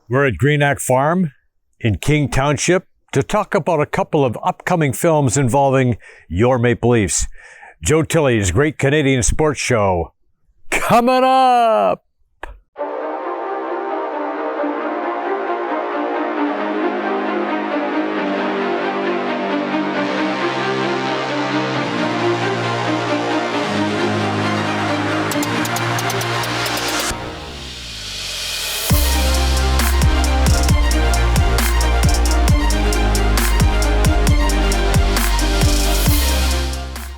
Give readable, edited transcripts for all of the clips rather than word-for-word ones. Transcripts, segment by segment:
We're at Greenack Farm in King Township to talk about a couple of upcoming films involving your Maple Leafs. Joe Tilley's Great Canadian Sports Show coming up.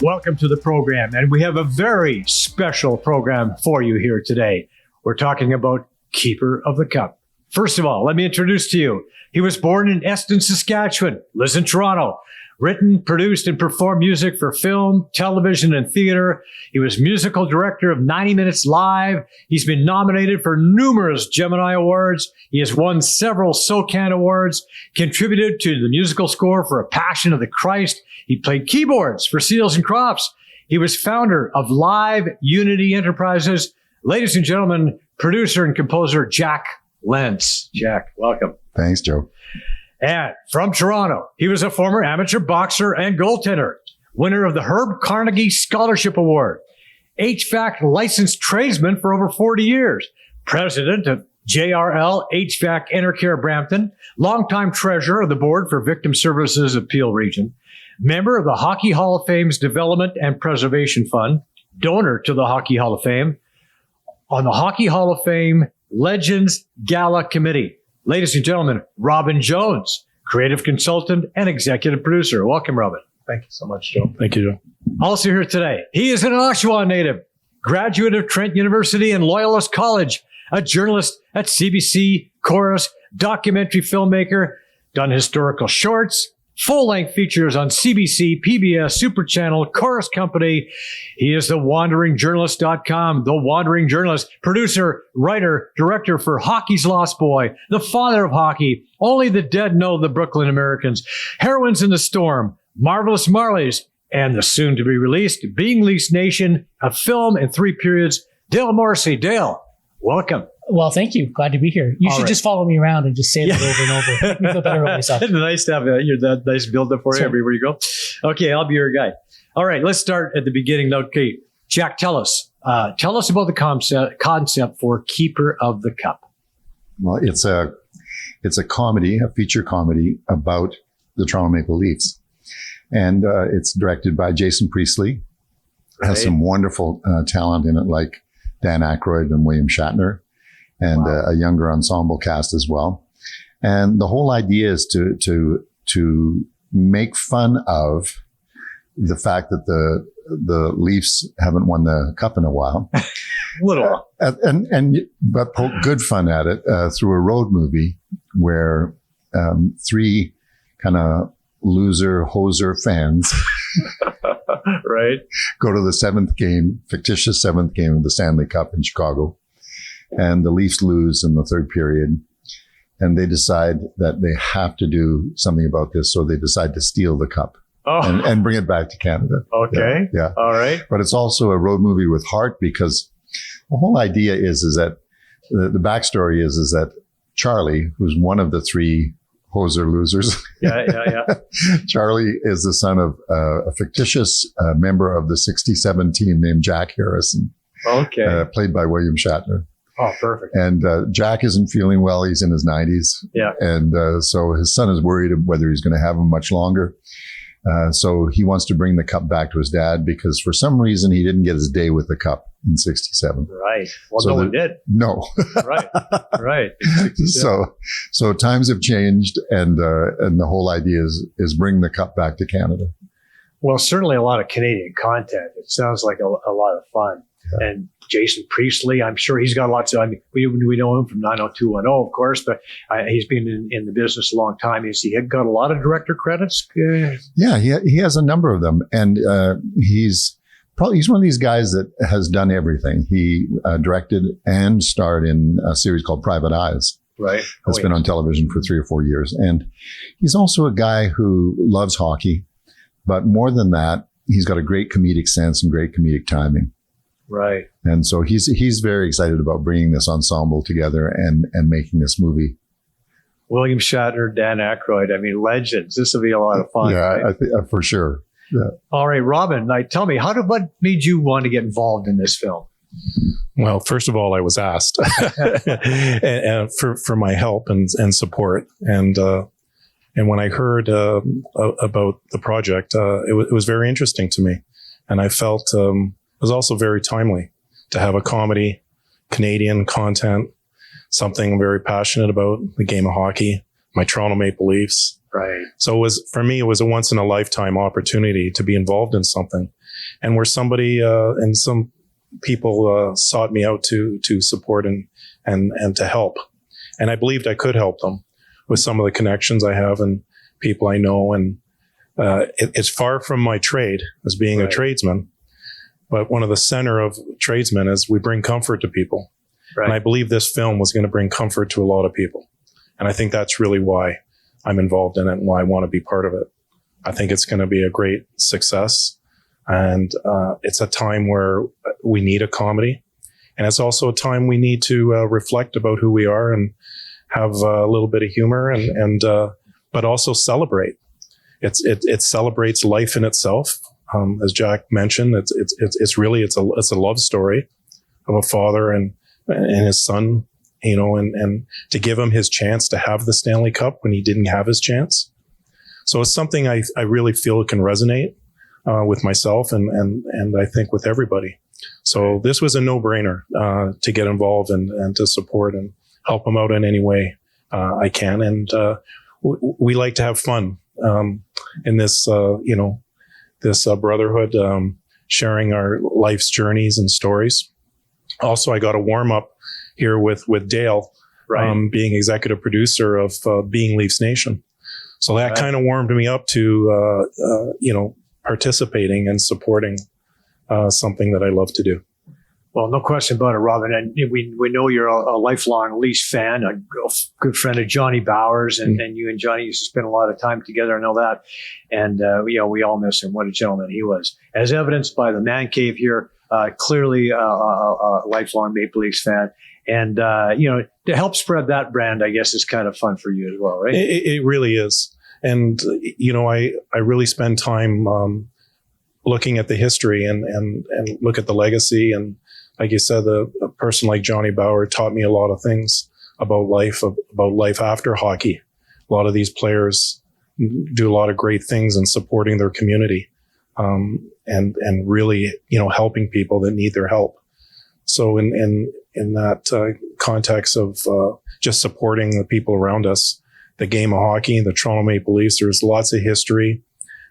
Welcome to the program, and we have a very special program for you here today. We're talking about Keeper of the Cup. First of all, let me introduce to you. He was born in Eston, Saskatchewan, lives in Toronto, written, produced, and performed music for film, television, and theater. He was musical director of 90 Minutes Live. He's been nominated for numerous Gemini Awards. He has won several SOCAN Awards, contributed to the musical score for A Passion of the Christ. He played keyboards for Seals and Crofts. He was founder of Live Unity Enterprises. Ladies and gentlemen, producer and composer Jack Lentz. Jack, welcome. Thanks, Joe. And from Toronto, he was a former amateur boxer and goaltender, winner of the Herb Carnegie Scholarship Award, HVAC licensed tradesman for over 40 years, president of JRL HVAC Intercare Brampton, longtime treasurer of the board for Victim Services of Peel Region, member of the Hockey Hall of Fame's Development and Preservation Fund, donor to the Hockey Hall of Fame, on the Hockey Hall of Fame Legends Gala Committee. Ladies and gentlemen, Robin Jones, creative consultant and executive producer. Welcome, Robin. Thank you so much, Joe. Thank you, Joe. Also here today, he is an Oshawa native, graduate of Trent University and Loyalist College, a journalist at CBC, Chorus, documentary filmmaker, done historical shorts, full-length features on CBC, PBS, Super Channel, Chorus Company. He is thewanderingjournalist.com, The Wandering Journalist, producer, writer, director for Hockey's Lost Boy, the father of hockey, Only the Dead Know the Brooklyn Americans, Heroines in the Storm, Marvelous Marleys, and the soon-to-be-released Being Leafs Nation, a film in 3 periods. Dale Morrissey. Dale, welcome. Well, thank you. Glad to be here. You should just follow me around and just say that over and over. Make me feel better about myself. It's nice to have that nice build-up for you everywhere you go. Okay, I'll be your guide. All right, let's start at the beginning. Okay, Jack, tell us about the concept for Keeper of the Cup. Well, it's a comedy, a feature comedy about the Toronto Maple Leafs. And it's directed by Jason Priestley. It has some wonderful talent in it, like Dan Aykroyd and William Shatner, and a younger ensemble cast as well. And the whole idea is to make fun of the fact that the Leafs haven't won the cup in a while. But poke good fun at it through a road movie where 3 kind of loser hoser fans right, go to the fictitious seventh game of the Stanley Cup in Chicago. And the Leafs lose in the 3rd period. And they decide that they have to do something about this. So they decide to steal the cup and bring it back to Canada. Okay. Yeah. All right. But it's also a road movie with heart, because the whole idea is that the backstory is that Charlie, who's one of the 3 hoser losers. Yeah. Charlie is the son of a fictitious member of the 67 team named Jack Harrison. Okay. Played by William Shatner. Oh, perfect. And Jack isn't feeling well. He's in his 90s. Yeah. And so his son is worried whether he's going to have him much longer. So he wants to bring the cup back to his dad because for some reason he didn't get his day with the cup in 67. Right. Well, so no one did. No. Right. So times have changed, and the whole idea is bring the cup back to Canada. Well, certainly a lot of Canadian content. It sounds like a lot of fun. Yeah. And Jason Priestley, I'm sure he's got lots of, we know him from 90210, of course, but he's been in the business a long time. Has he got a lot of director credits? Yeah, he has a number of them. And he's one of these guys that has done everything. He directed and starred in a series called Private Eyes. Right. That's been on television for 3 or 4 years. And he's also a guy who loves hockey. But more than that, he's got a great comedic sense and great comedic timing. Right. And so he's very excited about bringing this ensemble together and making this movie. William Shatner, Dan Aykroyd. I mean, legends. This will be a lot of fun. Yeah, right? I think for sure. Yeah. All right, Robin, tell me, what made you want to get involved in this film? Well, first of all, I was asked and for my help and support. And when I heard about the project, it was very interesting to me. And I felt it was also very timely to have a comedy, Canadian content, something I'm very passionate about, the game of hockey, my Toronto Maple Leafs. Right. So for me, it was a once in a lifetime opportunity to be involved in something, and where somebody and some people sought me out to support and to help, and I believed I could help them with some of the connections I have and people I know, and it's far from my trade as being a tradesman, but one of the center of tradesmen is we bring comfort to people, and I believe this film was going to bring comfort to a lot of people, and I think that's really why I'm involved in it and why I want to be part of it. I think it's going to be a great success. And it's a time where we need a comedy. And it's also a time we need to reflect about who we are and have a little bit of humor and but also celebrate. It celebrates life in itself. As Jack mentioned, it's really a love story of a father and his son, you know, and to give him his chance to have the Stanley Cup when he didn't have his chance. So it's something I really feel can resonate with myself and I think with everybody. So this was a no-brainer to get involved and to support and help him out in any way I can. And we like to have fun in this, this brotherhood, sharing our life's journeys and stories. Also, I got a warm up here with Dale, being executive producer of Being Leafs Nation. So that kind of warmed me up to, participating and supporting something that I love to do. Well, no question about it, Robin. And we know you're a lifelong Leafs fan, a good friend of Johnny Bowers, and you and Johnny used to spend a lot of time together. I know that. And, we all miss him. What a gentleman he was. As evidenced by the man cave here, clearly a lifelong Maple Leafs fan. And, to help spread that brand, I guess, is kind of fun for you as well, right? It really is. And, I really spend time looking at the history and look at the legacy. And like you said, a person like Johnny Bauer taught me a lot of things about life after hockey. A lot of these players do a lot of great things in supporting their community and really, helping people that need their help. So in that context of just supporting the people around us, the game of hockey, the Toronto Maple Leafs, there's lots of history.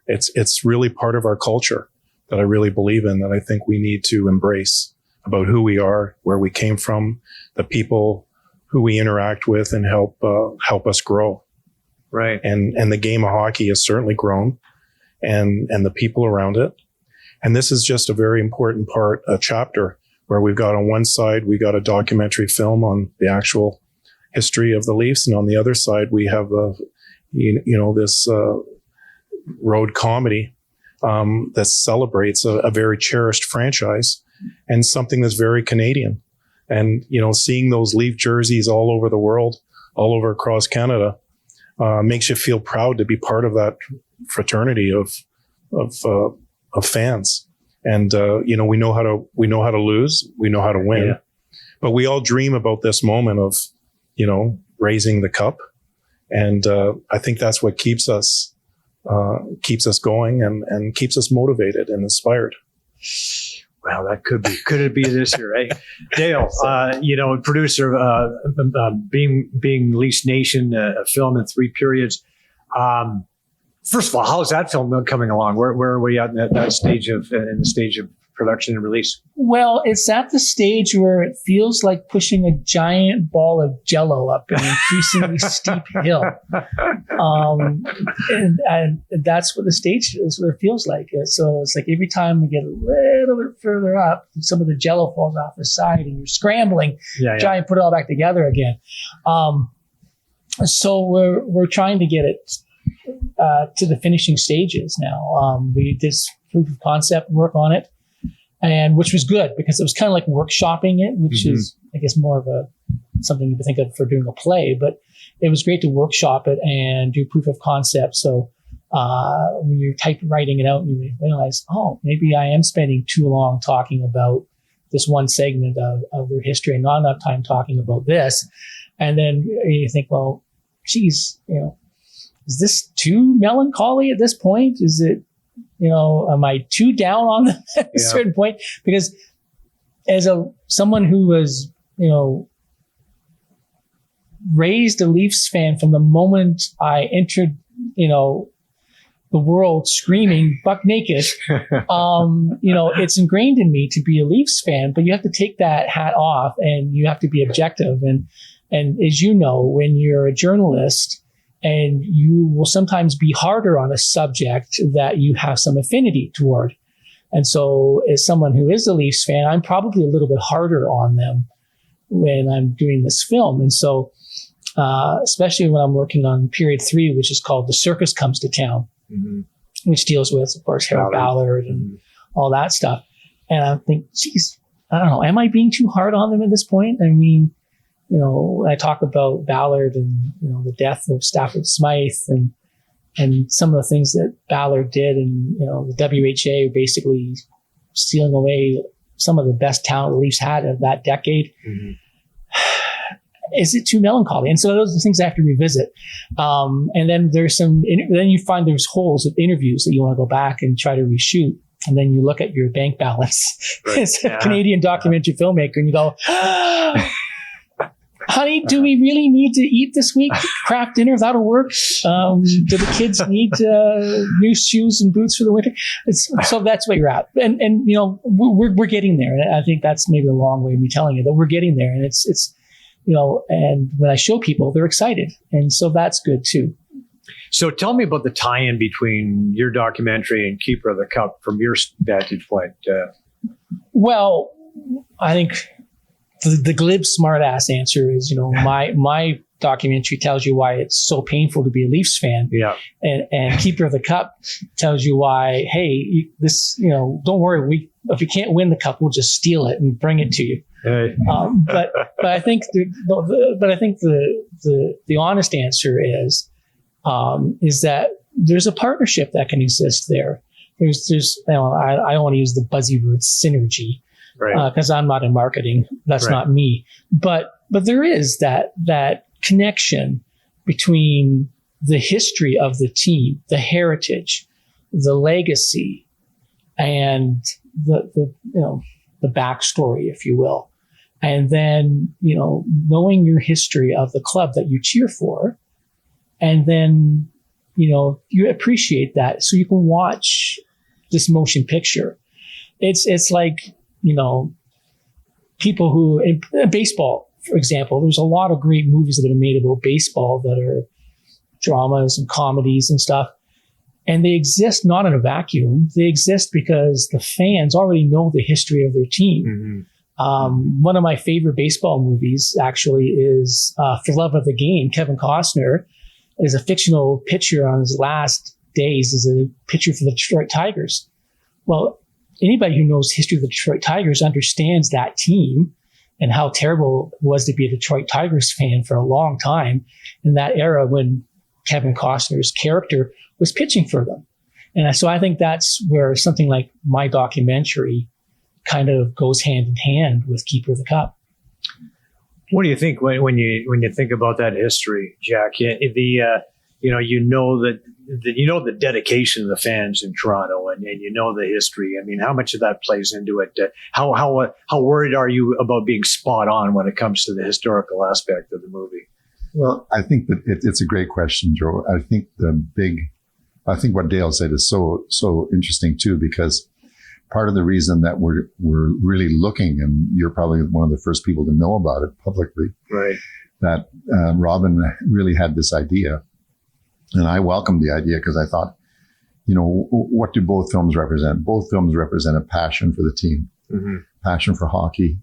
It's really part of our culture that I really believe in, that I think we need to embrace about who we are, where we came from, the people who we interact with, and help us grow. Right. And the game of hockey has certainly grown, and the people around it. And this is just a very important part, a chapter where we've got on one side, we got a documentary film on the actual history of the Leafs. And on the other side, we have this road comedy that celebrates a very cherished franchise and something that's very Canadian. And, seeing those Leaf jerseys all over the world, all over across Canada, makes you feel proud to be part of that fraternity of fans. And, we know how to lose, we know how to win, but we all dream about this moment of, raising the cup. And, I think that's what keeps us going and keeps us motivated and inspired. Well, that could it be this year, right? Dale, producer of Being Leafs Nation, a film in 3 periods. First of all, how's that film coming along? Where are we at in that stage in the stage of production and release? Well, it's at the stage where it feels like pushing a giant ball of Jell-O up an increasingly steep hill. And that's what the stage is, what it feels like. So it's like every time we get a little bit further up, some of the Jell-O falls off the side and you're scrambling, try and put it all back together again. So we're trying to get it to the finishing stages now. We did proof of concept work on it, and which was good because it was kind of like workshopping it, which is, I guess, more of something you would think of for doing a play. But it was great to workshop it and do proof of concept. So when you're writing it out, you realize, oh, maybe I am spending too long talking about this one segment of their history and not enough time talking about this. And then you think, well, geez, is this too melancholy at this point? Is it, am I too down on them at a certain point? Because as someone who was, raised a Leafs fan from the moment I entered, the world screaming buck naked, it's ingrained in me to be a Leafs fan, but you have to take that hat off and you have to be objective. And as you know, when you're a journalist and you will sometimes be harder on a subject that you have some affinity toward. And so as someone who is a Leafs fan, I'm probably a little bit harder on them when I'm doing this film. And so, especially when I'm working on period 3, which is called The Circus Comes to Town, which deals with, of course, Harold Ballard and all that stuff. And I think, geez, I don't know, am I being too hard on them at this point? I mean, I talk about Ballard and, the death of Stafford Smythe and some of the things that Ballard did, and, the WHA basically stealing away some of the best talent the Leafs had of that decade. Is it too melancholy? And so those are the things I have to revisit. And then then you find there's holes of interviews that you want to go back and try to reshoot. And then you look at your bank balance as a Canadian documentary filmmaker and you go, honey, do we really need to eat this week? Craft dinner, that'll work. Do the kids need new shoes and boots for the winter? So that's where you're at. And we're getting there. And I think that's maybe a long way of me telling you that we're getting there. And it's and when I show people, they're excited. And so that's good too. So tell me about the tie-in between your documentary and Keeper of the Cup from your vantage point. Well, I think the glib smartass answer is, my documentary tells you why it's so painful to be a Leafs fan. Yeah. And Keeper of the Cup tells you why, hey, don't worry, if we can't win the cup, we'll just steal it and bring it to you. But I think the honest answer is that there's a partnership that can exist there. There's I don't want to use the buzzy word synergy, right? Because I'm not in marketing. That's not me. But there is that connection between the history of the team, the heritage, the legacy, and the backstory, if you will. And then, knowing your history of the club that you cheer for, and then, you appreciate that so you can watch this motion picture. It's like, people who, in baseball, for example, there's a lot of great movies that have been made about baseball that are dramas and comedies and stuff. And they exist not in a vacuum. They exist because the fans already know the history of their team. One of my favorite baseball movies actually is For Love of the Game. Kevin Costner is a fictional pitcher on his last days as a pitcher for the Detroit Tigers. Well, anybody who knows the history of the Detroit Tigers understands that team and how terrible it was to be a Detroit Tigers fan for a long time in that era when Kevin Costner's character was pitching for them. And so I think that's where something like my documentary kind of goes hand in hand with Keeper of the Cup. What do you think when you think about that history, Jack? The dedication of the fans in Toronto, and the history. I mean, how much of that plays into it? How worried are you about being spot on when it comes to the historical aspect of the movie? Well, I think that it's a great question, Joe. I think what Dale said is so interesting too, because part of the reason that we're really looking, and you're probably one of the first people to know about it publicly, right? That Robin really had this idea, and I welcomed the idea because I thought, what do both films represent? Both films represent a passion for the team, passion for hockey,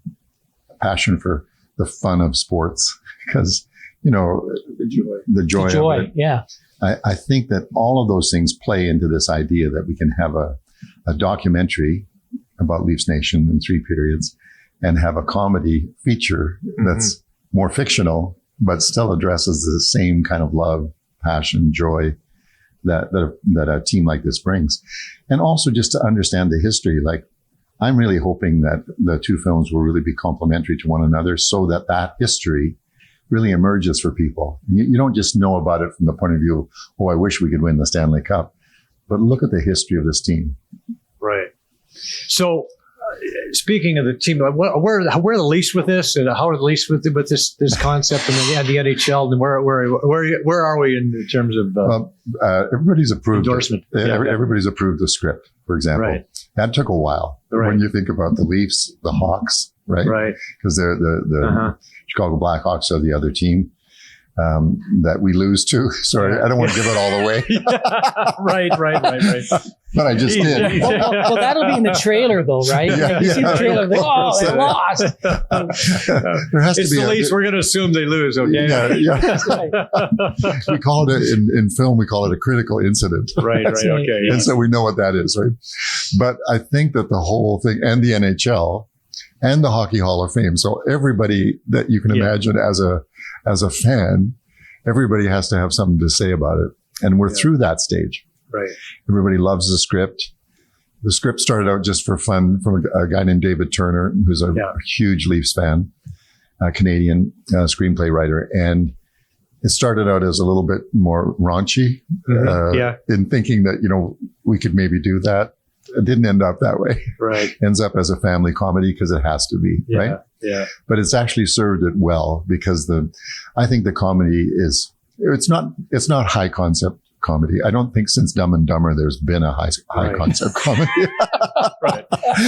passion for the fun of sports, because the joy of it. Yeah. I think that all of those things play into this idea that we can have a documentary about Leafs Nation in 3 periods and have a comedy feature that's more fictional but still addresses the same kind of love, passion, joy that a team like this brings. And also just to understand the history. Like, I'm really hoping that the two films will really be complementary to one another so that history really emerges for people. You don't just know about it from the point of view, oh, I wish we could win the Stanley Cup, but look at the history of this team. Right. So, speaking of the team, where are the Leafs with this, and how are the Leafs with this concept, and the NHL, and where are we in terms of everybody's approved endorsement? Everybody's approved the script, for example. Right. That took a while. Right. When you think about the Leafs, the Hawks, right? Right. Because they're the Chicago Blackhawks are the other team that we lose to. Sorry, I don't want to give it all away. Right. But I just did. Well, that'll be in the trailer, though, right? Like, you see the trailer, like, oh, they lost. There has It's to be the Leafs. We're going to assume they lose. Okay. Yeah. That's right. We call it in film. We call it a critical incident. Right. That's right. Okay. And so we know what that is, right? But I think that the whole thing, and the NHL and the Hockey Hall of Fame, so everybody that you can imagine as a fan, everybody has to have something to say about it. And we're through that stage. Right. Everybody loves the script. The script started out just for fun from a guy named David Turner, who's a huge Leafs fan, a Canadian screenplay writer. And it started out as a little bit more raunchy in thinking that, we could maybe do that. It didn't end up that way. Right. Ends up as a family comedy because it has to be, right? Yeah. But it's actually served it well because I think the comedy it's not high concept comedy. I don't think since Dumb and Dumber there's been a high concept comedy. Right.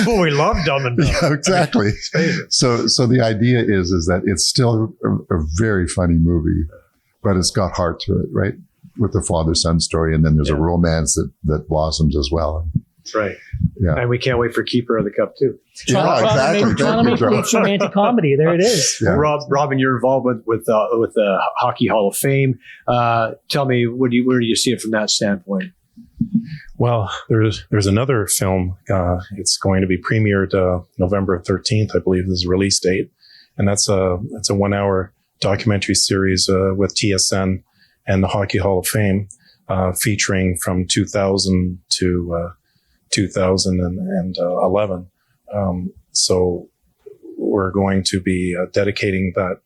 Well, we love Dumb and Dumber. Yeah, exactly. So the idea is that it's still a very funny movie, but it's got heart to it, right? With the father-son story, and then there's a romance that blossoms as well. That's right. Yeah. And we can't wait for Keeper of the Cup too. Exactly. Trying to make Leafs romantic comedy. There it is. Yeah. Robin, you're involved with the Hockey Hall of Fame. Tell me, where do you see it from that standpoint? Well, there's another film. It's going to be premiered November 13th, I believe, is the release date, and that's a 1 hour documentary series with TSN and the Hockey Hall of Fame, featuring from 2000 to 2011. So we're going to be dedicating that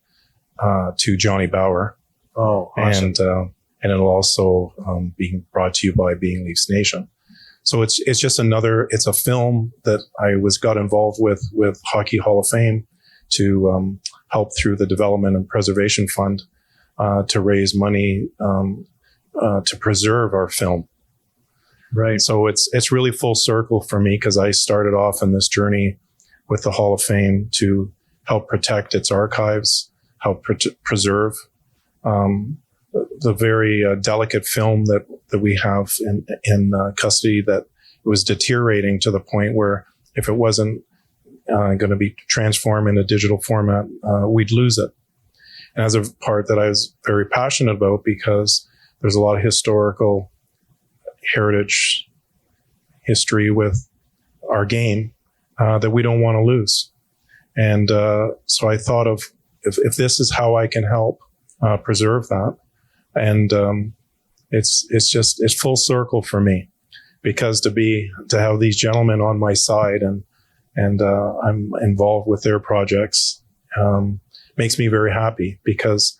to Johnny Bauer. Oh, awesome. And it'll also be brought to you by Being Leafs Nation. So it's just it's a film that I got involved with Hockey Hall of Fame to help through the Development and Preservation Fund to raise money to preserve our film. Right. So it's really full circle for me because I started off in this journey with the Hall of Fame to help protect its archives, help preserve the very delicate film that we have in custody, that was deteriorating to the point where if it wasn't going to be transformed in a digital format, we'd lose it. And as a part that I was very passionate about, because there's a lot of historical heritage history with our game that we don't want to lose. And so I thought of if this is how I can help preserve that. And it's full circle for me, because to have these gentlemen on my side and I'm involved with their projects makes me very happy, because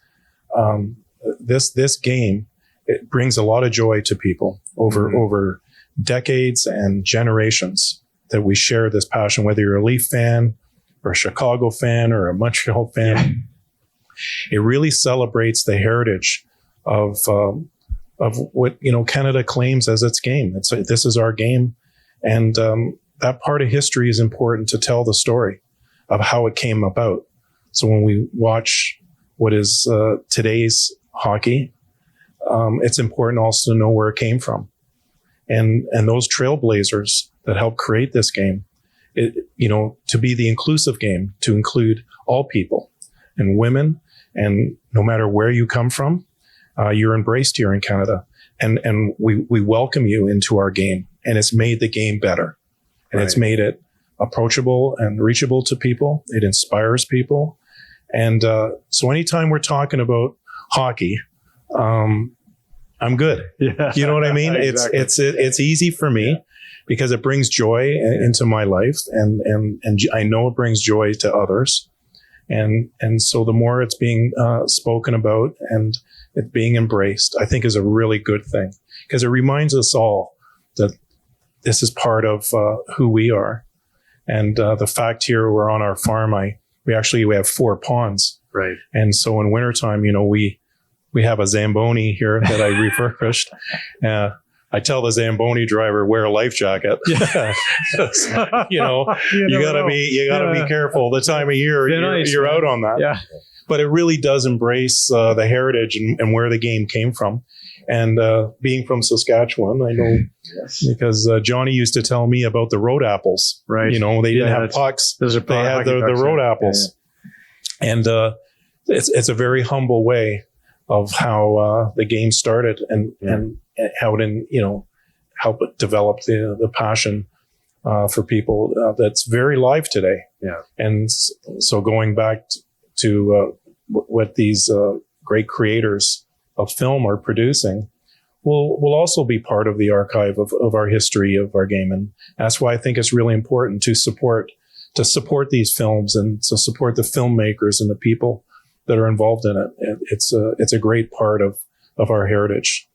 this game, it brings a lot of joy to people over decades and generations that we share this passion, whether you're a Leaf fan or a Chicago fan or a Montreal fan. It really celebrates the heritage of what, Canada claims as its game. This is our game. And that part of history is important to tell the story of how it came about. So when we watch what is today's hockey, it's important also to know where it came from. And those trailblazers that helped create this game, to be the inclusive game, to include all people and women, and no matter where you come from, you're embraced here in Canada. And we welcome you into our game. And it's made the game better. And It's made it approachable and reachable to people. It inspires people. And so anytime we're talking about hockey, I'm good. Yeah. You know what I mean? Exactly. It's easy for me because it brings joy into my life, and I know it brings joy to others. And so the more it's being spoken about and it being embraced, I think is a really good thing, because it reminds us all that this is part of who we are. And the fact here, we're on our farm, we have 4 ponds. Right. And so in wintertime, we have a Zamboni here that I refurbished. I tell the Zamboni driver, wear a life jacket. Yeah. you gotta be careful the time of year you're out on that. Yeah. But it really does embrace the heritage and where the game came from. And being from Saskatchewan, I know because Johnny used to tell me about the road apples. Right. They didn't have pucks. Those are they had the road apples. Yeah. And it's a very humble way of how the game started and how it help it develop the passion for people that's very live today. Yeah. And so going back to what these great creators of film are producing will also be part of the archive of our history of our game. And that's why I think it's really important to support these films and to support the filmmakers and the people that are involved in it. It's a great part of our heritage.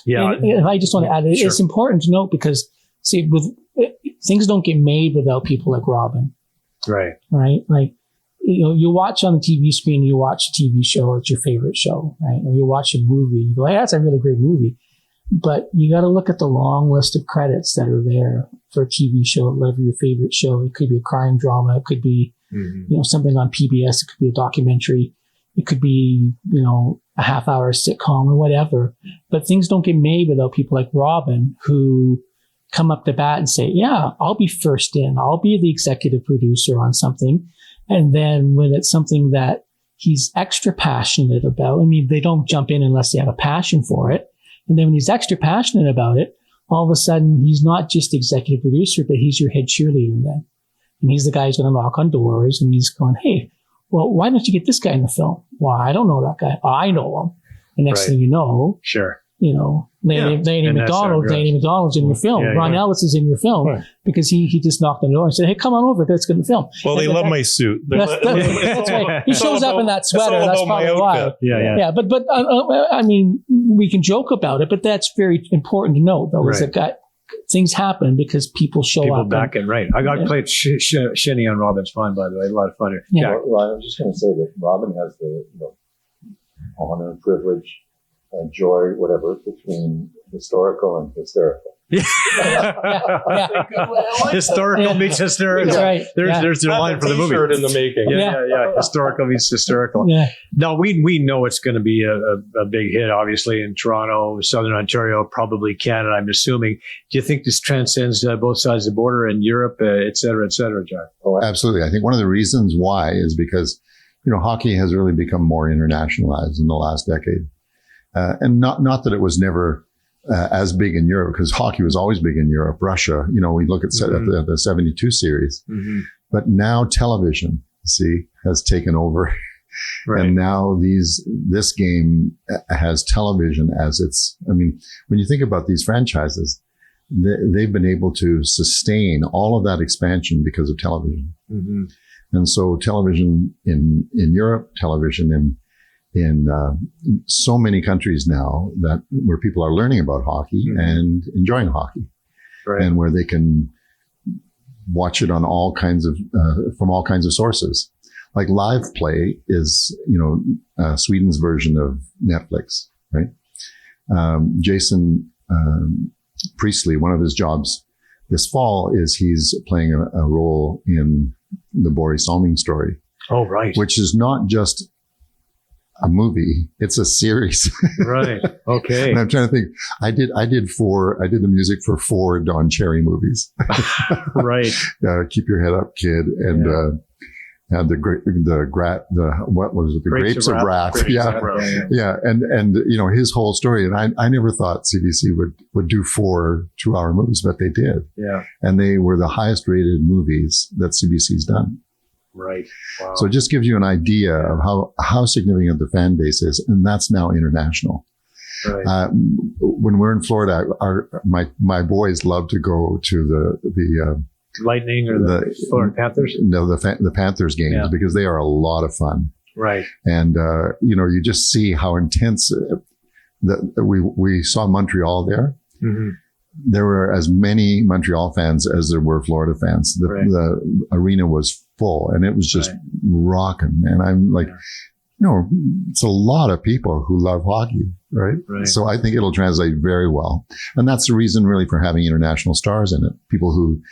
Yeah. And if I just want to add, Sure. It's important to note because, see, things don't get made without people like Robin, Right. right? Like, you watch on the TV screen, you watch a TV show, it's your favorite show, right? Or you watch a movie, you go, hey, that's a really great movie. But you got to look at the long list of credits that are there for a TV show, whatever your favorite show. It could be a crime drama. It could be, something on PBS. It could be a documentary. It could be, a half-hour sitcom or whatever. But things don't get made without people like Robin who come up to bat and say, yeah, I'll be first in. I'll be the executive producer on something. And then when it's something that he's extra passionate about, they don't jump in unless they have a passion for it. And then when he's extra passionate about it, all of a sudden he's not just executive producer, but he's your head cheerleader then. And he's the guy who's going to knock on doors and he's going, hey, well, why don't you get this guy in the film? Well, I don't know that guy. I know him. The next thing you know, sure. Laney McDonald's in your film. Yeah, Ron Ellis is in your film because he just knocked on the door and said, hey, come on over. Let's get in the film. Well, they love my suit. That's right. He shows up in that sweater. That's probably why. Yeah. But we can joke about it, but that's very important to know, though, is that things happen because people show up. People back in, right. I got played Shinny on Robin's Pond, by the way. A lot of fun here. Yeah. Well, I was just going to say that Robin has the honor and privilege and joy, whatever, between historical and hysterical. Historical meets hysterical. That's right. There's the line for the movie. In the making. Yeah. Historical meets hysterical. Yeah. Now, we know it's going to be a big hit, obviously, in Toronto, Southern Ontario, probably Canada, I'm assuming. Do you think this transcends both sides of the border in Europe, et cetera, John? Oh, absolutely. I think one of the reasons why is because, hockey has really become more internationalized in the last decade. And not that it was never as big in Europe, because hockey was always big in Europe, Russia. We look at the 72 series, but now television, has taken over. Right. And now this game has television as its, when you think about these franchises, they've been able to sustain all of that expansion because of television. Mm-hmm. And so television in Europe, television in so many countries now where people are learning about hockey and enjoying hockey, and where they can watch it on all kinds of from all kinds of sources. Like Live Play is Sweden's version of Netflix, right? Jason Priestley, one of his jobs this fall is he's playing a role in the Boris Salming story. Oh, right. Which is not just a movie, it's a series. Right. Okay. And I'm trying to think, I did the music for 4 Don Cherry movies. Right. Keep Your Head Up, Kid, and the Grapes of Wrath. Yeah. And his whole story. And I never thought CBC would do 4 2-hour movies, but they did. Yeah. And they were the highest rated movies that CBC's done. Right. Wow. So it just gives you an idea of how significant the fan base is. And that's now international. Right. When we're in Florida, my boys love to go to the Lightning or the Florida Panthers? No, the Panthers games, because they are a lot of fun. Right. And, you just see how intense we saw Montreal there. Mm-hmm. There were as many Montreal fans as there were Florida fans. The arena was full and it was just rocking. And I'm like, it's a lot of people who love hockey, right? So I think it'll translate very well. And that's the reason really for having international stars in it. People who,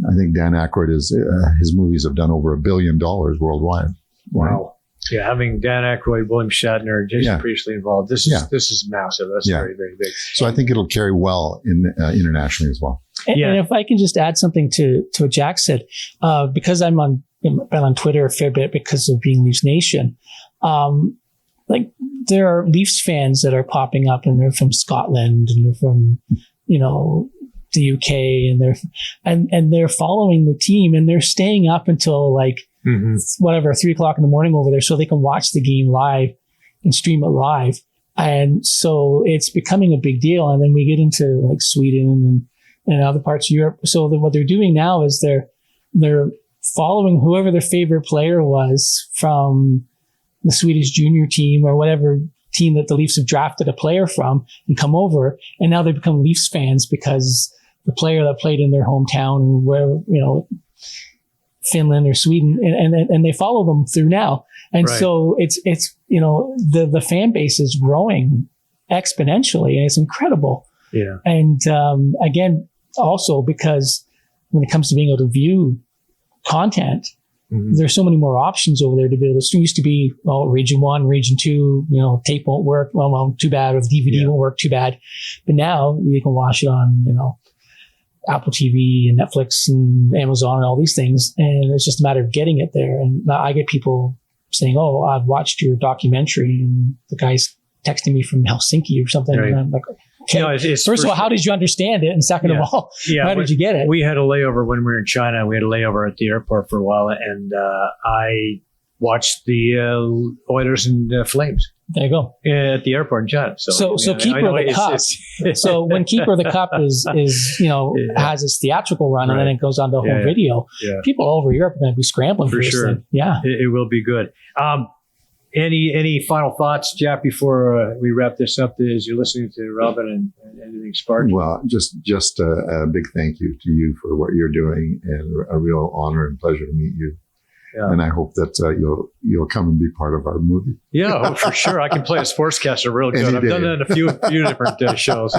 I think Dan Aykroyd his movies have done over $1 billion worldwide. Wow. Yeah, having Dan Aykroyd, William Shatner, Jason Priestley involved. This is massive. That's very, very big. So I think it'll carry well internationally as well. And if I can just add something to what Jack said, because I'm on Twitter a fair bit because of being Leafs Nation. Like there are Leafs fans that are popping up, and they're from Scotland, and they're from the UK, and they're following the team, and they're staying up until like whatever 3:00 in the morning over there, so they can watch the game live and stream it live. And so it's becoming a big deal. And then we get into like Sweden and other parts of Europe. So what they're doing now is they're following whoever their favorite player was from the Swedish junior team or whatever team that the Leafs have drafted a player from and come over. And now they become Leafs fans because the player that played in their hometown, where, Finland or Sweden, and they follow them through now. And so it's the fan base is growing exponentially, and it's incredible. Yeah. And again, also because when it comes to being able to view content, there's so many more options over there to be able to. It used to be, region 1, region 2, tape won't work. Well, too bad. Or the DVD won't work, too bad. But now you can watch it on, Apple TV and Netflix and Amazon and all these things. And it's just a matter of getting it there. And I get people saying, "Oh, I've watched your documentary," and the guy's texting me from Helsinki or something. And I'm like, okay, first of all, how did you understand it? And second of all, how did you get it? We had a layover when we were in China. We had a layover at the airport for a while, and I watched the Oilers and Flames. There you go. At the airport in China. So Keeper of the Cup. So when Keeper of the Cup is has its theatrical run and then it goes on to home video, people all over Europe are going to be scrambling for this thing. Yeah. It will be good. Any final thoughts, Jack, before we wrap this up as you're listening to Robin and anything sparked? Well, just a big thank you to you for what you're doing, and a real honor and pleasure to meet you. Yeah. And I hope that you'll come and be part of our movie. Yeah, for sure. I can play a sportscaster real good. I've done that in a few different shows.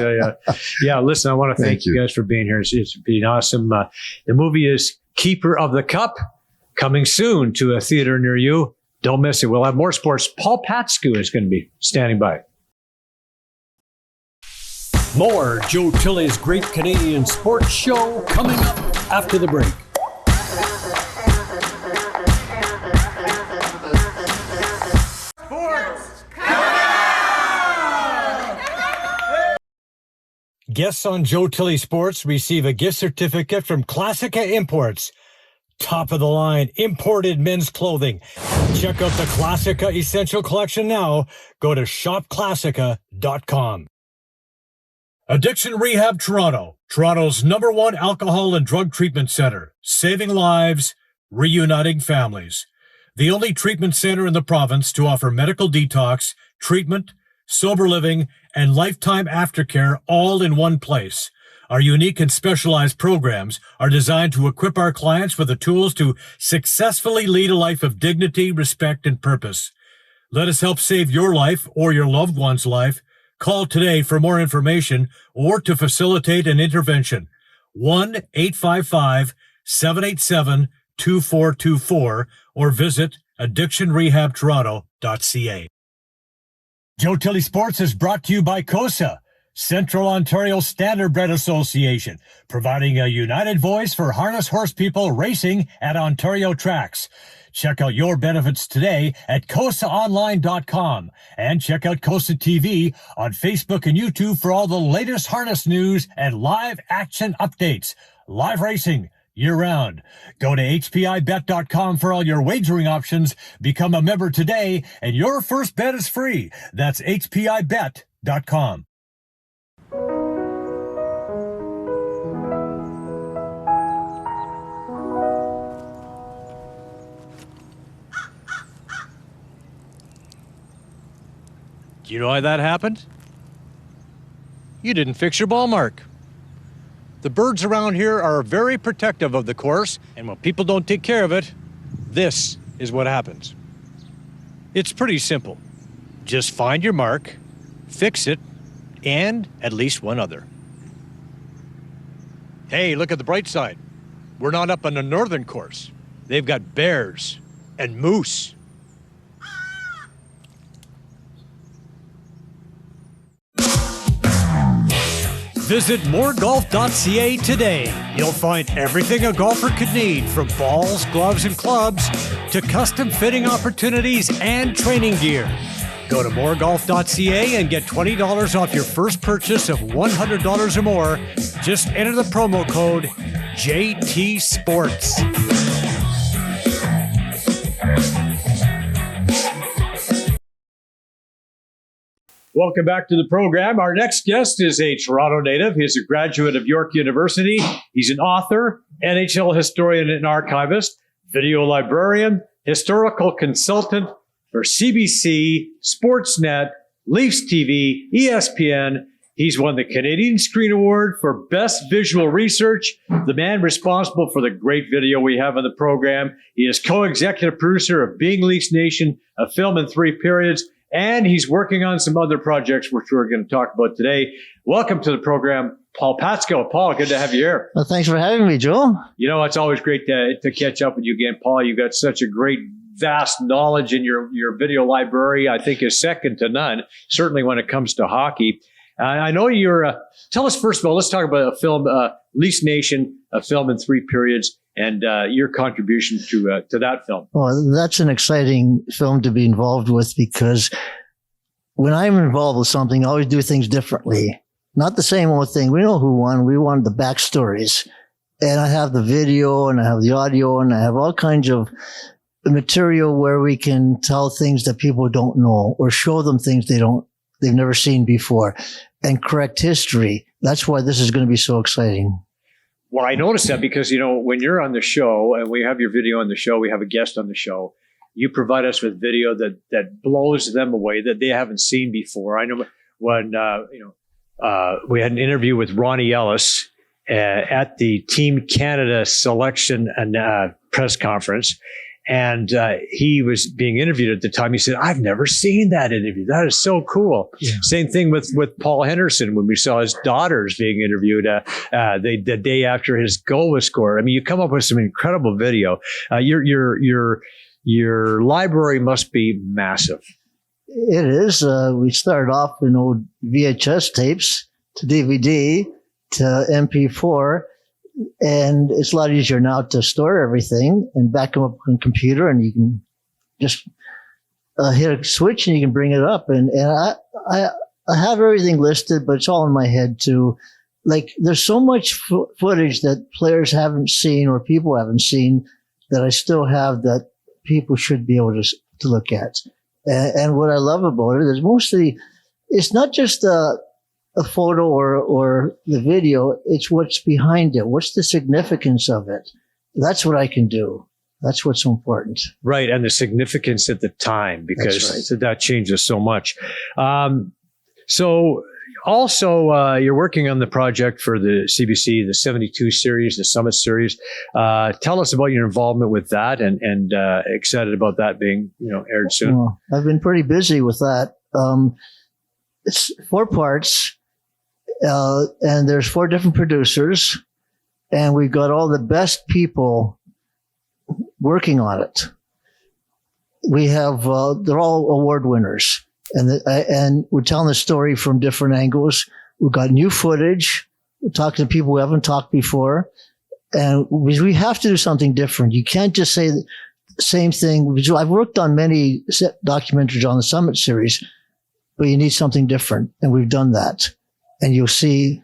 Yeah. Listen, I want to thank you guys for being here. It's been awesome. The movie is Keeper of the Cup, coming soon to a theater near you. Don't miss it. We'll have more sports. Paul Patsku is going to be standing by. More Joe Tilley's Great Canadian Sports Show coming up after the break. Guests on Joe Tilley Sports receive a gift certificate from Classica Imports. Top of the line imported men's clothing. Check out the Classica Essential Collection now. Go to shopclassica.com. Addiction Rehab Toronto, Toronto's #1 alcohol and drug treatment center, saving lives, reuniting families. The only treatment center in the province to offer medical detox, treatment, sober living, and lifetime aftercare all in one place. Our unique and specialized programs are designed to equip our clients with the tools to successfully lead a life of dignity, respect, and purpose. Let us help save your life or your loved one's life. Call today for more information or to facilitate an intervention. 1-855-787-2424 or visit addictionrehabtoronto.ca. Joe Tilley Sports is brought to you by COSA, Central Ontario Standardbred Association, providing a united voice for harness horse people racing at Ontario tracks. Check out your benefits today at COSAonline.com and check out COSA TV on Facebook and YouTube for all the latest harness news and live action updates. Live racing, year-round. Go to hpibet.com for all your wagering options. Become a member today, and your first bet is free. That's hpibet.com. Do you know why that happened? You didn't fix your ball mark. The birds around here are very protective of the course, and when people don't take care of it, this is what happens. It's pretty simple. Just find your mark, fix it, and at least one other. Hey, look at the bright side. We're not up on the northern course. They've got bears and moose. Visit moregolf.ca today. You'll find everything a golfer could need, from balls, gloves, and clubs to custom fitting opportunities and training gear. Go to moregolf.ca and get $20 off your first purchase of $100 or more. Just enter the promo code JT Sports. Welcome back to the program. Our next guest is a Toronto native. He's a graduate of York University. He's an author, NHL historian and archivist, video librarian, historical consultant for CBC, Sportsnet, Leafs TV, ESPN. He's won the Canadian Screen Award for Best Visual Research, the man responsible for the great video we have on the program. He is co-executive producer of Being Leafs Nation, a film in 3 periods, and he's working on some other projects, which we're going to talk about today. Welcome to the program, Paul Patsko. Paul, good to have you here. Well, thanks for having me, Joe. You know, it's always great to catch up with you again, Paul. You got such a great, vast knowledge in your video library. I think is second to none, certainly when it comes to hockey. I know you're, tell us first of all, let's talk about a film, Leafs Nation, a film in 3 periods, and your contribution to that film. Well, that's an exciting film to be involved with, because when I'm involved with something, I always do things differently. Not the same old thing. We know who won. We want the backstories. And I have the video and I have the audio and I have all kinds of material where we can tell things that people don't know or show them things they've never seen before and correct history. That's why this is going to be so exciting. Well, I noticed that because, you know, when you're on the show and we have your video on the show, we have a guest on the show, you provide us with video that blows them away, that they haven't seen before. I know when, we had an interview with Ronnie Ellis at the Team Canada selection and press conference. And he was being interviewed at the time. He said, I've never seen that interview. That is so cool. Yeah. Same thing with Paul Henderson when we saw his daughters being interviewed the day after his goal was scored. I mean, you come up with some incredible video. Your library must be massive. It is. We started off in old VHS tapes to DVD to MP4. And it's a lot easier now to store everything and back them up on a computer, and you can just hit a switch and you can bring it up. And I have everything listed, but it's all in my head too. Like, there's so much footage that players haven't seen or people haven't seen that I still have that people should be able to look at. And what I love about it is it's not just a photo or the video, it's what's behind it. What's the significance of it? That's what I can do. That's what's so important. Right. And the significance at the time, because that changes so much. So also, you're working on the project for the CBC, the 72 series, the Summit series. Tell us about your involvement with that and excited about that being, aired soon. Well, I've been pretty busy with that. It's 4 parts. And there's 4 different producers, and we've got all the best people working on it. We have, they're all award winners, and we're telling the story from different angles. We've got new footage. We're talking to people who haven't talked before, and we have to do something different. You can't just say the same thing. I've worked on many documentaries on the Summit series, but you need something different, and we've done that. And you'll see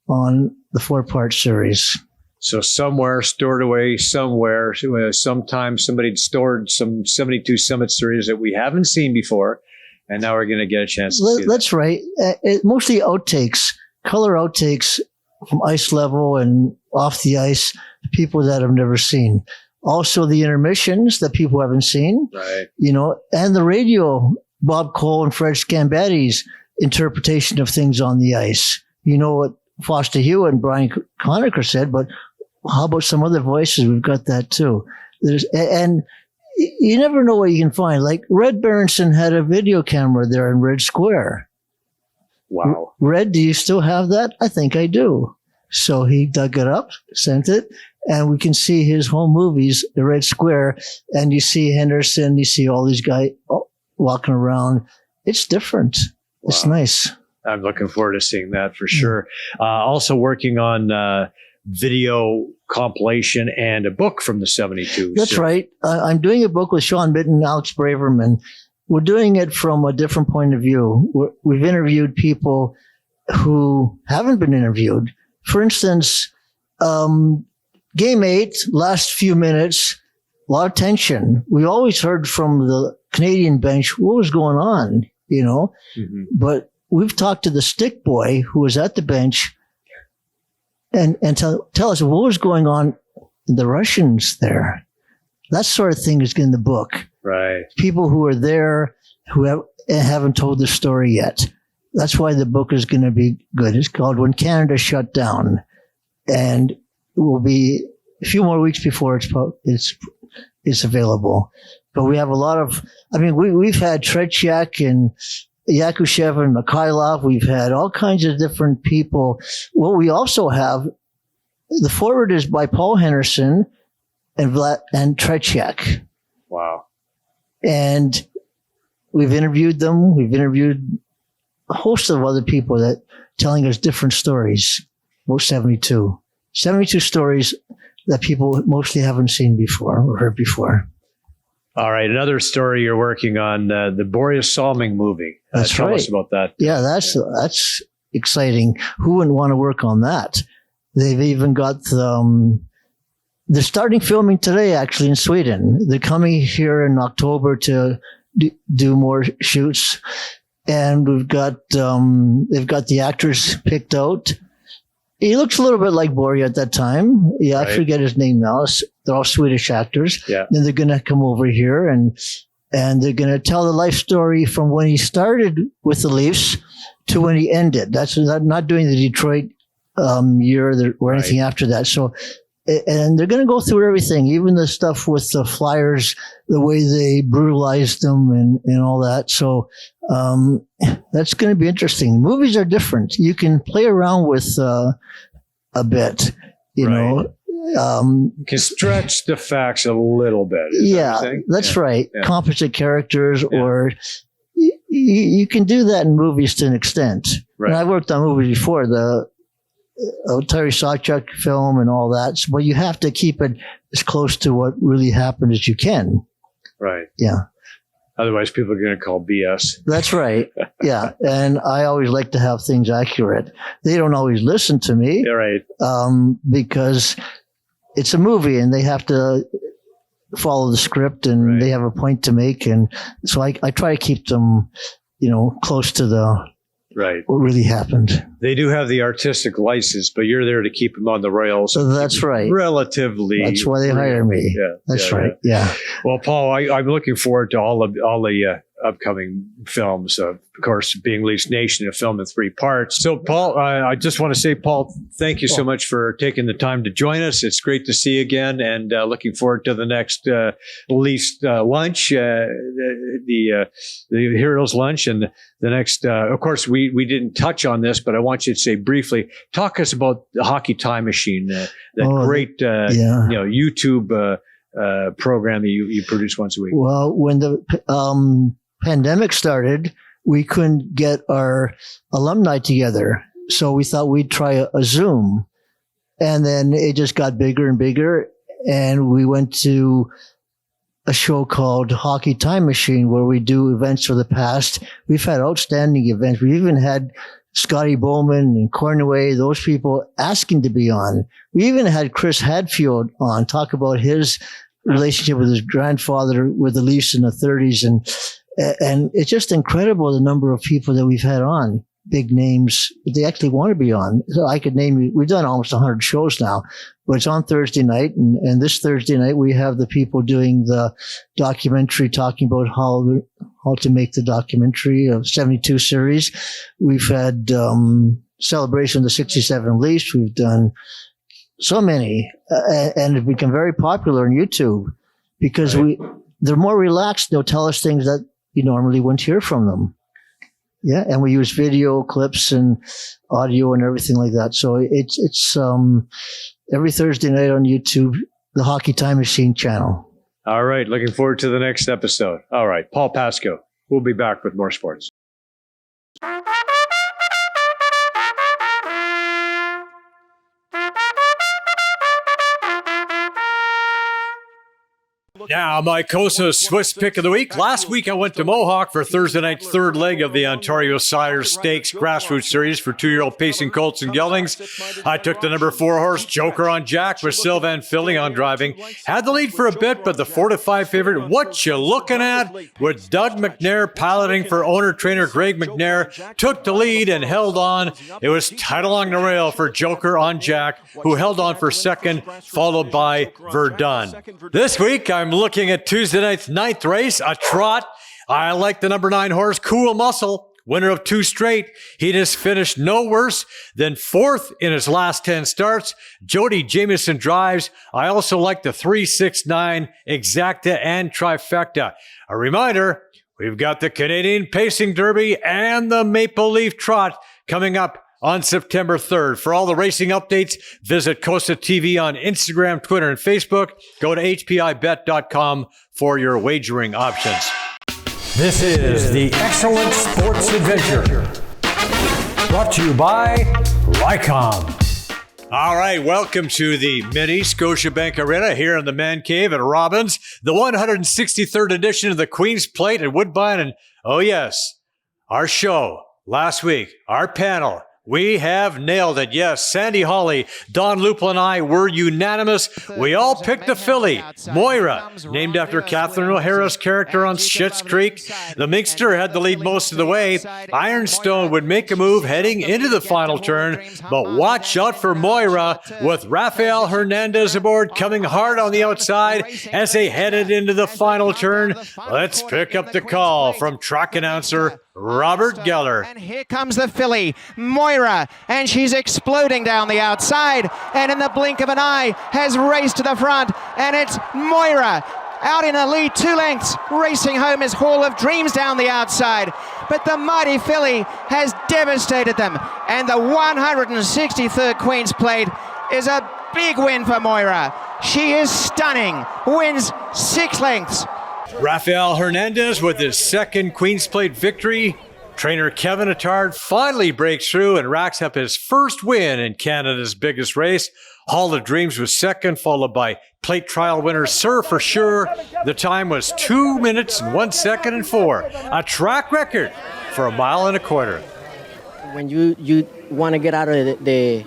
on the 4-part series. So somewhere stored away somewhere, sometime somebody stored some 72 Summit series that we haven't seen before. And now we're going to get a chance to see that. That's right. Mostly outtakes, color outtakes from ice level and off the ice, people that I've never seen. Also the intermissions that people haven't seen, Right. And the radio, Bob Cole and Fred Scambatti's interpretation of things on the ice. You know what Foster Hewitt and Brian Conacher said, but how about some other voices? We've got that too. And you never know what you can find. Like Red Berenson had a video camera there in Red Square. Wow. Red, do you still have that? I think I do. So he dug it up, sent it, and we can see his home movies, the Red Square, and you see Henderson, you see all these guys walking around. It's different. Wow. It's nice. I'm looking forward to seeing that for sure. Also working on video compilation and a book from the 72. That's right. I'm doing a book with Sean Mitten and Alex Braverman. We're doing it from a different point of view. We've interviewed people who haven't been interviewed. For instance, Game 8, last few minutes, a lot of tension. We always heard from the Canadian bench what was going on, Mm-hmm. But we've talked to the stick boy who was at the bench and tell us what was going on in the Russians there. That sort of thing is in the book. Right. People who are there who haven't told the story yet. That's why the book is going to be good. It's called When Canada Shut Down. And it will be a few more weeks before it's available. But we have a lot of, we've had Tretiak and Yakushev and Mikhailov. We've had all kinds of different people. What we also have, the forward is by Paul Henderson and Tretiak. Wow. And we've interviewed them. We've interviewed a host of other people that telling us different stories. Most 72 stories that people mostly haven't seen before or heard before. All right. Another story you're working on, the Boreas Salming movie. That's right. Tell us about that. Yeah, that's exciting. Who wouldn't want to work on that? They've even got they're starting filming today, actually, in Sweden. They're coming here in October to do more shoots. And we've got, they've got the actors picked out. He looks a little bit like Borje at that time. Yeah, right. I forget his name now. They're all Swedish actors. Yeah. Then they're going to come over here and they're going to tell the life story from when he started with the Leafs to when he ended. That's not doing the Detroit year or anything after that. So, and they're going to go through everything, even the stuff with the Flyers, the way they brutalized them and all that. So, that's going to be interesting. Movies are different. You can play around with, a bit, you know. You can stretch the facts a little bit. That's right. Yeah. Composite characters, or you can do that in movies to an extent. Right. And I worked on movies before, the Terry Sawchuk film and all that. But you have to keep it as close to what really happened as you can. Right. Yeah. Otherwise, people are going to call BS. That's right. Yeah. And I always like to have things accurate. They don't always listen to me. Yeah, right. Because it's a movie and they have to follow the script and they have a point to make. And so I try to keep them, close to what really happened. They do have the artistic license, but you're there to keep them on the rails. So that's right. Relatively. That's why they hire me. Yeah. That's right. Yeah. Well, Paul, I'm looking forward to all the upcoming films. Of course, being Leafs Nation, a film in 3 parts. So, Paul, I just want to say, Paul, thank you so much for taking the time to join us. It's great to see you again, and looking forward to the next Leafs lunch, the Heroes Lunch, and the next. Of course, we didn't touch on this, but I want you to say briefly, talk us about the Hockey Time Machine, that great YouTube program that you produce once a week. Well, when the pandemic started, we couldn't get our alumni together. So we thought we'd try a Zoom. And then it just got bigger and bigger. And we went to a show called Hockey Time Machine, where we do events for the past. We've had outstanding events. We even had Scotty Bowman and Cornway, those people asking to be on. We even had Chris Hadfield on, talk about his relationship with his grandfather with the Leafs in the 30s. And it's just incredible the number of people that we've had on, big names, but they actually want to be on. So I could name you, we've done almost 100 shows now, but it's on Thursday night. And this Thursday night, we have the people doing the documentary, talking about how to make the documentary of 72 series. We've had celebration of the 67 Leafs. We've done so many, and it's become very popular on YouTube because they're more relaxed. They'll tell us things that you normally wouldn't hear from them. Yeah, and we use video clips and audio and everything like that. So it's every Thursday night on YouTube, the Hockey Time Machine channel. All right. Looking forward to the next episode. All right. Paul Pasco. We'll be back with more sports. Now, my COSA Swiss pick of the week. Last week, I went to Mohawk for Thursday night's third leg of the Ontario Sire Stakes Grassroots Series for 2-year-old pacing colts and geldings. I took the number 4 horse, Joker on Jack, with Sylvan Philly on driving. Had the lead for a bit, but the 4-5 favorite, What You Looking At, with Doug McNair piloting for owner-trainer Greg McNair, took the lead and held on. It was tight along the rail for Joker on Jack, who held on for second, followed by Verdun. This week, I'm looking at Tuesday night's 9th race, a trot. I like the number 9 horse, Cool Muscle, winner of 2 straight. He just finished no worse than 4th in his last 10 starts. Jody Jamieson drives. I also like the 3, 6, 9, Exacta, and Trifecta. A reminder, we've got the Canadian Pacing Derby and the Maple Leaf Trot coming up on September 3rd. For all the racing updates, visit Costa TV on Instagram, Twitter, and Facebook. Go to hpibet.com for your wagering options. This is the Excellent Sports Adventure, brought to you by Lycom. All right, welcome to the mini Scotiabank Arena here in the Man Cave at Robbins, the 163rd edition of the Queen's Plate at Woodbine. And oh yes, our show last week, our panel, we have nailed it. Yes, Sandy Hawley, Don Lupel, and I were unanimous. We all picked a filly, Moira, named after Catherine O'Hara's character on Schitt's Creek. The Minxter had the lead most of the way. Ironstone would make a move heading into the final turn, but watch out for Moira with Rafael Hernandez aboard, coming hard on the outside as they headed into the final turn. Let's pick up the call from track announcer Robert Geller. And here comes the filly, Moira, and she's exploding down the outside, and in the blink of an eye has raced to the front, and it's Moira out in the lead 2 lengths. Racing home is Hall of Dreams down the outside, but the mighty filly has devastated them, and the 163rd Queen's Plate is a big win for Moira. She is stunning, wins 6 lengths. Rafael Hernandez with his second Queen's Plate victory. Trainer Kevin Attard finally breaks through and racks up his first win in Canada's biggest race. Hall of Dreams was second, followed by plate trial winner Sir For Sure. The time was 2 minutes and 1 second and 4. A track record for 1.25 miles. When you want to get out of the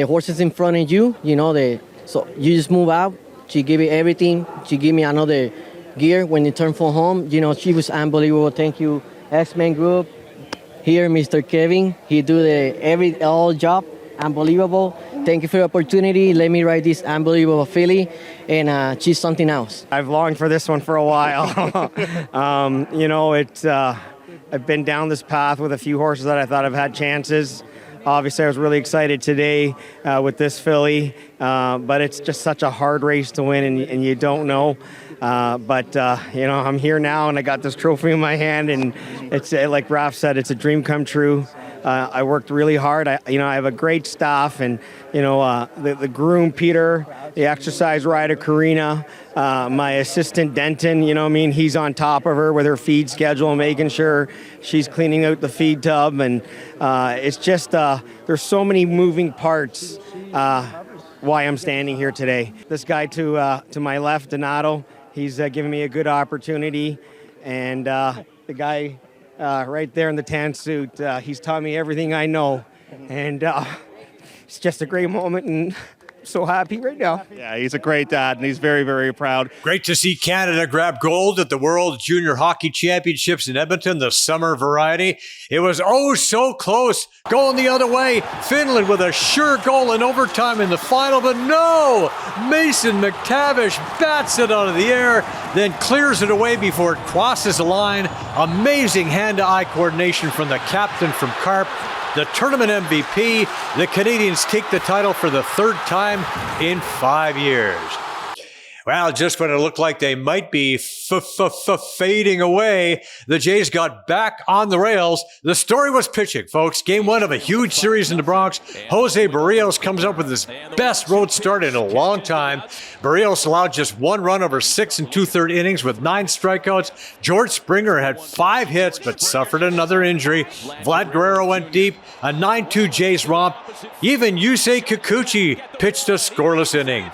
horses in front of you, so you just move out. She gave me everything. She gave me another gear when you turn for home. She was unbelievable. Thank you, X-Men Group. Here, Mr. Kevin. He do the all job. Unbelievable. Thank you for the opportunity. Let me ride this unbelievable filly, and she's something else. I've longed for this one for a while. I've been down this path with a few horses that I thought have had chances. Obviously, I was really excited today with this filly, but it's just such a hard race to win, and you don't know. I'm here now, and I got this trophy in my hand, and it's like Raph said, it's a dream come true. I worked really hard. I have a great staff, and the groom Peter, the exercise rider Karina, my assistant Denton. He's on top of her with her feed schedule, making sure she's cleaning out the feed tub, and it's just there's so many moving parts. Why I'm standing here today. This guy to my left, Donato, he's giving me a good opportunity, and the guy right there in the tan suit. He's taught me everything I know, and it's just a great moment, and I'm so happy right now. Yeah, he's a great dad, and he's very, very proud. Great to see Canada grab gold at the World Junior Hockey Championships in Edmonton, the summer variety. It was oh so close, going the other way. Finland with a sure goal in overtime in the final, but no! Mason McTavish bats it out of the air, then clears it away before it crosses the line. Amazing hand-to-eye coordination from the captain from Carp. The tournament MVP, the Canadians take the title for the third time in 5 years. Well, just when it looked like they might be fading away, the Jays got back on the rails. The story was pitching, folks. Game 1 of a huge series in the Bronx. Jose Barrios comes up with his best road start in a long time. Barrios allowed just 1 run over 6 2/3 innings with 9 strikeouts. George Springer had 5 hits but suffered another injury. Vlad Guerrero went deep, a 9-2 Jays romp. Even Yusei Kikuchi pitched a scoreless inning.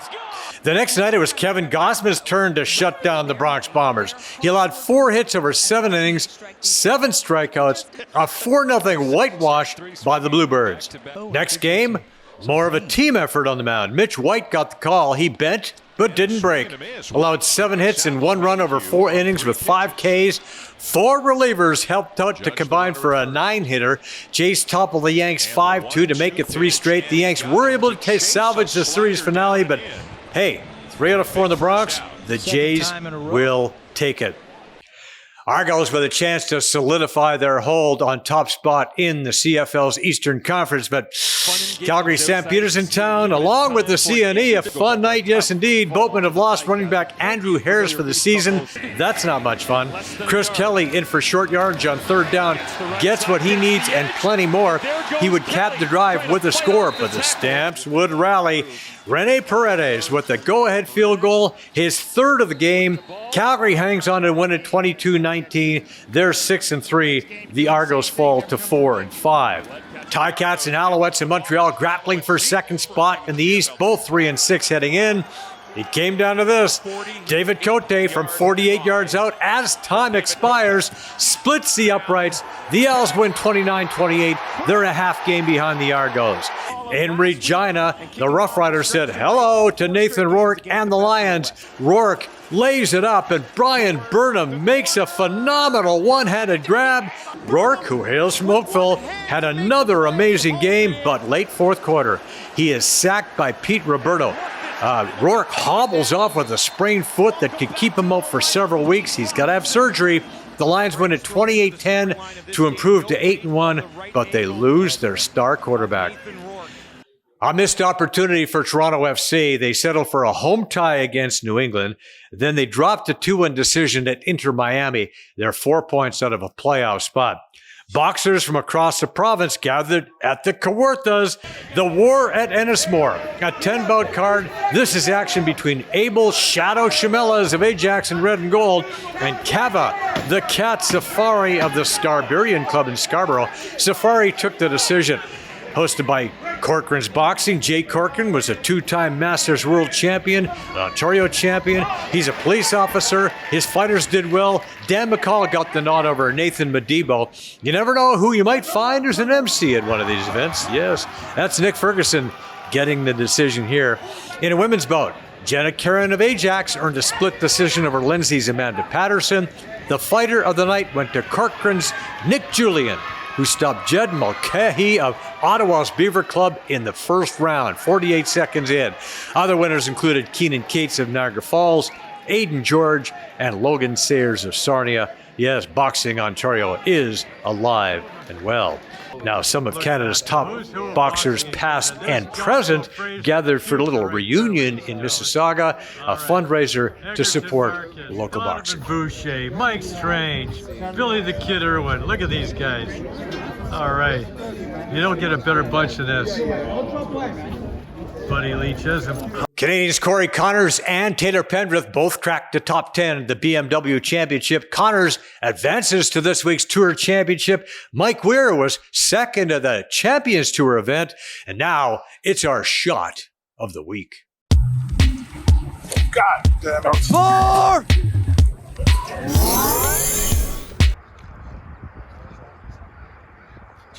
The next night, it was Kevin Gausman's turn to shut down the Bronx Bombers. He allowed 4 hits over 7 innings, 7 strikeouts, a 4-0 whitewash by the Bluebirds. Next game, more of a team effort on the mound. Mitch White got the call. He bent, but didn't break. Allowed 7 hits and 1 run over 4 innings with 5 Ks. 4 relievers helped out to combine for a 9-hitter. Jays toppled the Yanks 5-2 to make it 3 straight. The Yanks were able to salvage the series finale, but hey, 3 out of 4 in the Bronx, the Jays will take it. Argos with a chance to solidify their hold on top spot in the CFL's Eastern Conference, but Calgary St. Peter's in town, along with the CNE. A fun night, yes indeed. Boatmen have lost running back Andrew Harris for the season. That's not much fun. Chris Kelly in for short yardage on 3rd down, gets what he needs and plenty more. He would cap the drive with a score, but the Stamps would rally. Rene Paredes with the go-ahead field goal, his 3rd of the game. Calgary hangs on to win at 22-19. They're 6-3. The Argos fall to 4-5. Ticats and Alouettes in Montreal grappling for 2nd spot in the East, both 3-6 heading in. It came down to this. David Cote from 48 yards out as time expires, splits the uprights. The Owls win 29-28. They're a half game behind the Argos. In Regina, the Rough Riders said hello to Nathan Rourke and the Lions. Rourke lays it up, and Brian Burnham makes a phenomenal one-handed grab. Rourke, who hails from Oakville, had another amazing game, but late 4th quarter, he is sacked by Pete Roberto. Rourke hobbles off with a sprained foot that could keep him out for several weeks. He's got to have surgery. The Lions win at 28-10 to improve to 8-1, but they lose their star quarterback. A missed opportunity for Toronto FC. They settled for a home tie against New England. Then they dropped a 2-1 decision at Inter Miami. They're 4 points out of a playoff spot. Boxers from across the province gathered at the Kawarthas. The War at Ennismore, a 10-bout card. This is action between Abel Shadow Shamelas of Ajax in red and gold and Kava, the Cat Safari of the Scarburian Club in Scarborough. Safari took the decision. Hosted by Corcoran's Boxing, Jay Corcoran was a 2-time Masters World Champion, an Ontario champion. He's a police officer. His fighters did well. Dan McCall got the nod over Nathan Madibo. You never know who you might find as an MC at one of these events. Yes, that's Nick Ferguson getting the decision here. In a women's bout, Jenna Karen of Ajax earned a split decision over Lindsay's Amanda Patterson. The fighter of the night went to Corcoran's Nick Julian, who stopped Jed Mulcahy of Ottawa's Beaver Club in the 1st round, 48 seconds in. Other winners included Keenan Cates of Niagara Falls, Aidan George, and Logan Sayers of Sarnia. Yes, Boxing Ontario is alive and well. Now, some of Canada's top boxers, past and present, gathered for a little reunion in Mississauga, a fundraiser to support local boxing. Boucher, Mike Strange, Billy the Kid Irwin. Look at these guys. All right. You don't get a better bunch than this. Buddy Lee Chisholm. Canadians Corey Connors and Taylor Pendrith both cracked the top 10 at the BMW Championship. Connors advances to this week's Tour Championship. Mike Weir was second at the Champions Tour event. And now it's our shot of the week. God damn it. 4!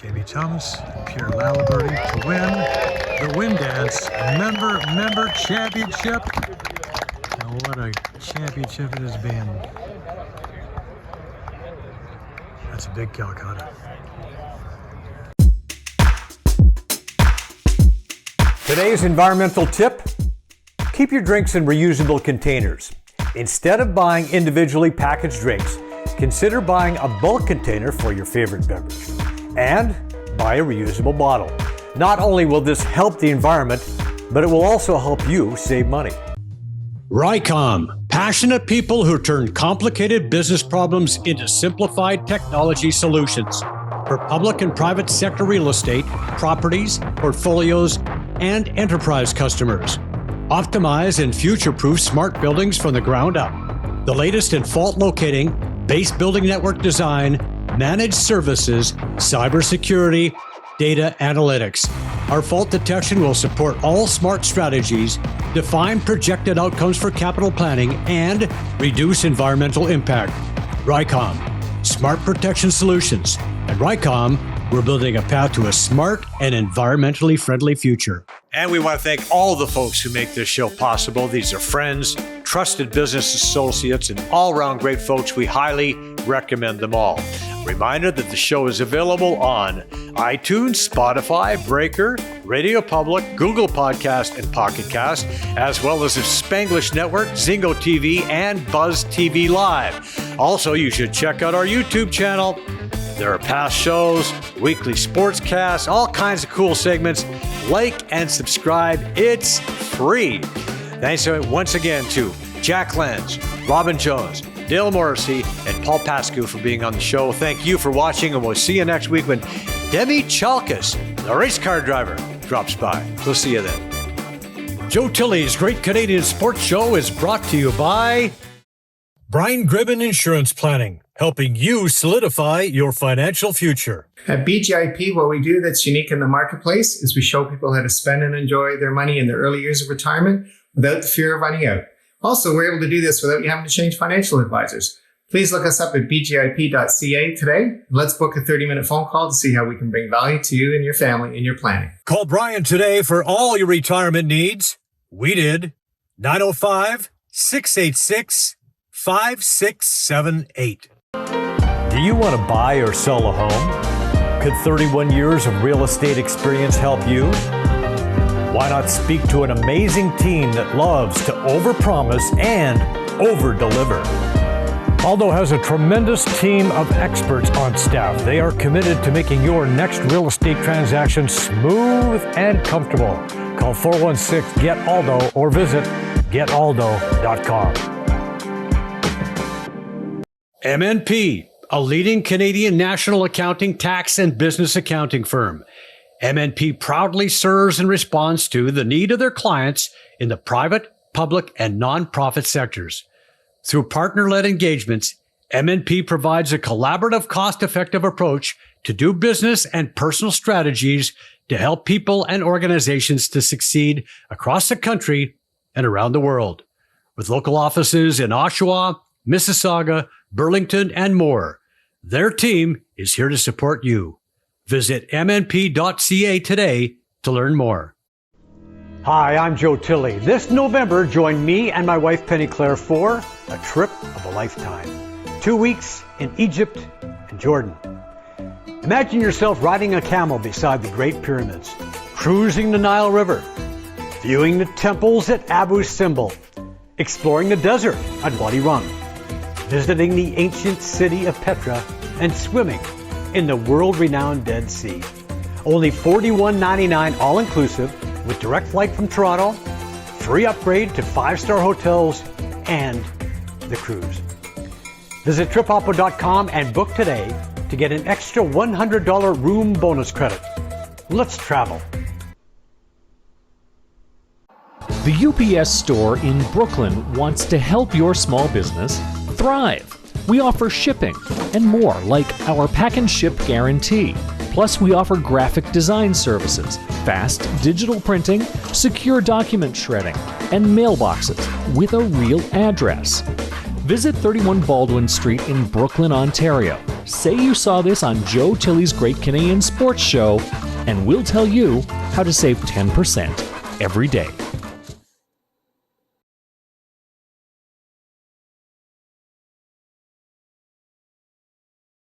Jamie Thomas, Pierre Laliberty to win the Wind Dance member championship. Now what a championship it has been. That's a big Calcutta. Today's environmental tip: keep your drinks in reusable containers. Instead of buying individually packaged drinks, consider buying a bulk container for your favorite beverage. And buy a reusable bottle. Not only will this help the environment, but it will also help you save money. Rycom, passionate people who turn complicated business problems into simplified technology solutions for public and private sector real estate, properties, portfolios, and enterprise customers. Optimize and future-proof smart buildings from the ground up. The latest in fault locating, base building network design, managed services, cybersecurity, data analytics. Our fault detection will support all smart strategies, define projected outcomes for capital planning, and reduce environmental impact. Rycom, smart protection solutions. At Rycom, we're building a path to a smart and environmentally friendly future. And we want to thank all the folks who make this show possible. These are friends, trusted business associates, and all-around great folks. We highly recommend them all. Reminder that the show is available on iTunes, Spotify, Breaker, Radio Public, Google Podcast, and Pocket Cast, as well as the Spanglish Network, Zingo TV, and Buzz TV Live. Also, you should check out our YouTube channel. There are past shows, weekly sportscasts, all kinds of cool segments. Like and subscribe. It's free. Thanks once again to Jack Lenz, Robin Jones, Dale Morrissey, and Paul Pascu for being on the show. Thank you for watching, and we'll see you next week when Demi Chalkas, the race car driver, drops by. We'll see you then. Joe Tilley's Great Canadian Sports Show is brought to you by Brian Gribben Insurance Planning, helping you solidify your financial future. At BGIP, what we do that's unique in the marketplace is we show people how to spend and enjoy their money in their early years of retirement without the fear of running out. Also, we're able to do this without you having to change financial advisors. Please look us up at bgip.ca today. Let's book a 30-minute phone call to see how we can bring value to you and your family in your planning. Call Brian today for all your retirement needs. We did. 905-686-5678. Do you want to buy or sell a home? Could 31 years of real estate experience help you? Why not speak to an amazing team that loves to overpromise and overdeliver? Aldo has a tremendous team of experts on staff. They are committed to making your next real estate transaction smooth and comfortable. Call 416-GET-ALDO or visit getaldo.com. MNP, a leading Canadian national accounting, tax, and business accounting firm. MNP proudly serves and responds to the need of their clients in the private, public, and nonprofit sectors. Through partner-led engagements, MNP provides a collaborative, cost-effective approach to do business and personal strategies to help people and organizations to succeed across the country and around the world. With local offices in Oshawa, Mississauga, Burlington, and more, their team is here to support you. Visit mnp.ca today to learn more. Hi, I'm Joe Tilley. This November, join me and my wife Penny Claire for a trip of a lifetime. 2 weeks in Egypt and Jordan. Imagine yourself riding a camel beside the Great Pyramids, cruising the Nile River, viewing the temples at Abu Simbel, exploring the desert at Wadi Rum, visiting the ancient city of Petra, and swimming in the world-renowned Dead Sea. Only $41.99 all-inclusive with direct flight from Toronto, free upgrade to 5-star hotels, and the cruise. Visit tripoppo.com and book today to get an extra $100 room bonus credit. Let's travel. The UPS store in Brooklyn wants to help your small business thrive. We offer shipping and more, like our pack and ship guarantee. Plus, we offer graphic design services, fast digital printing, secure document shredding, and mailboxes with a real address. Visit 31 Baldwin Street in Brooklyn, Ontario, say you saw this on Joe Tilley's Great Canadian Sports Show, and we'll tell you how to save 10% every day.